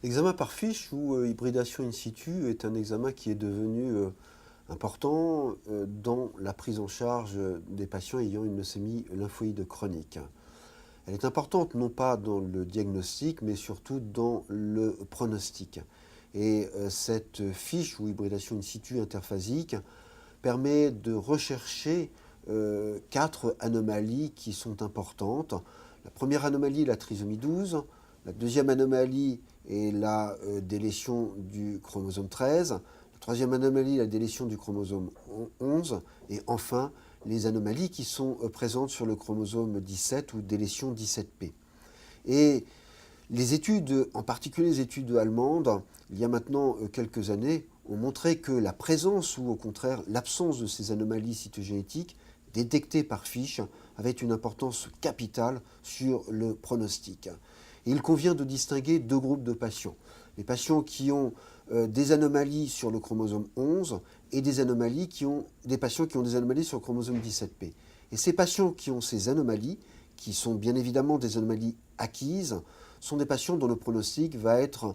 L'examen par fiche ou hybridation in situ est un examen qui est devenu important dans la prise en charge des patients ayant une leucémie lymphoïde chronique. Elle est importante non pas dans le diagnostic, mais surtout dans le pronostic. Et cette fiche ou hybridation in situ interphasique permet de rechercher 4 anomalies qui sont importantes. La première anomalie est la trisomie 12. La deuxième anomalie est la délétion du chromosome 13. La troisième anomalie est la délétion du chromosome 11. Et enfin, les anomalies qui sont présentes sur le chromosome 17 ou délétion 17p. Et les études, en particulier les études allemandes, il y a maintenant quelques années, ont montré que la présence ou au contraire l'absence de ces anomalies cytogénétiques détectées par fiche avait une importance capitale sur le pronostic. Et il convient de distinguer 2 groupes de patients. Les patients qui ont des anomalies sur le chromosome 11 et des patients qui ont des anomalies sur le chromosome 17p. Et ces patients qui ont ces anomalies, qui sont bien évidemment des anomalies acquises, sont des patients dont le pronostic va être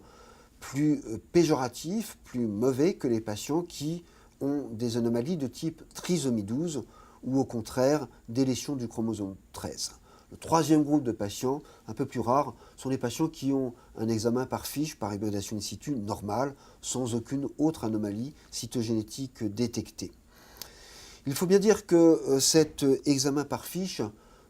plus péjoratif, plus mauvais que les patients qui ont des anomalies de type trisomie 12 ou au contraire délétion du chromosome 13. Le troisième groupe de patients, un peu plus rare, sont les patients qui ont un examen par fiche, par hybridation in situ, normal, sans aucune autre anomalie cytogénétique détectée. Il faut bien dire que cet examen par fiche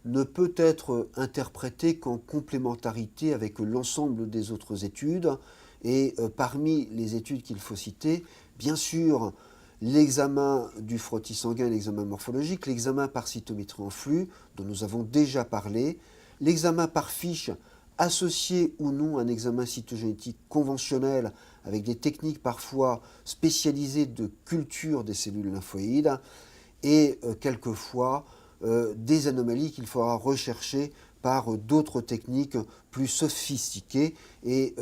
ne peut être interprété qu'en complémentarité avec l'ensemble des autres études. Et parmi les études qu'il faut citer, bien sûr, l'examen du frottis sanguin, l'examen morphologique, l'examen par cytométrie en flux, dont nous avons déjà parlé, l'examen par fiche associé ou non à un examen cytogénétique conventionnel avec des techniques parfois spécialisées de culture des cellules lymphoïdes et quelquefois des anomalies qu'il faudra rechercher par d'autres techniques plus sophistiquées et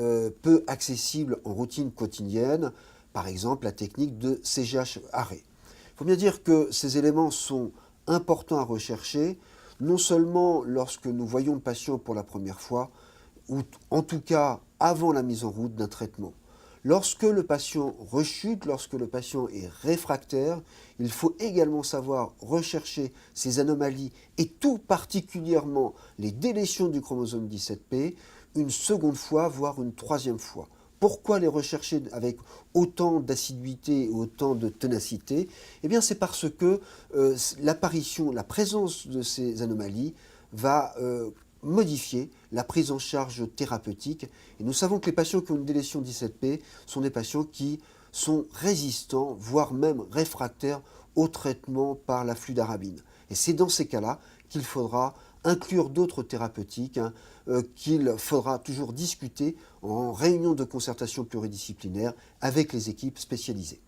peu accessibles en routine quotidienne, par exemple la technique de CGH-arrêt. Il faut bien dire que ces éléments sont importants à rechercher, non seulement lorsque nous voyons le patient pour la première fois, ou en tout cas avant la mise en route d'un traitement. Lorsque le patient rechute, lorsque le patient est réfractaire, il faut également savoir rechercher ces anomalies et tout particulièrement les délétions du chromosome 17p une seconde fois, voire une troisième fois. Pourquoi les rechercher avec autant d'assiduité et autant de ténacité? Eh bien, c'est parce que l'apparition, la présence de ces anomalies va modifier la prise en charge thérapeutique. Et nous savons que les patients qui ont une délétion 17p sont des patients qui sont résistants, voire même réfractaires au traitement par la fludarabine. Et c'est dans ces cas-là qu'il faudra inclure d'autres thérapeutiques qu'il faudra toujours discuter en réunion de concertation pluridisciplinaire avec les équipes spécialisées.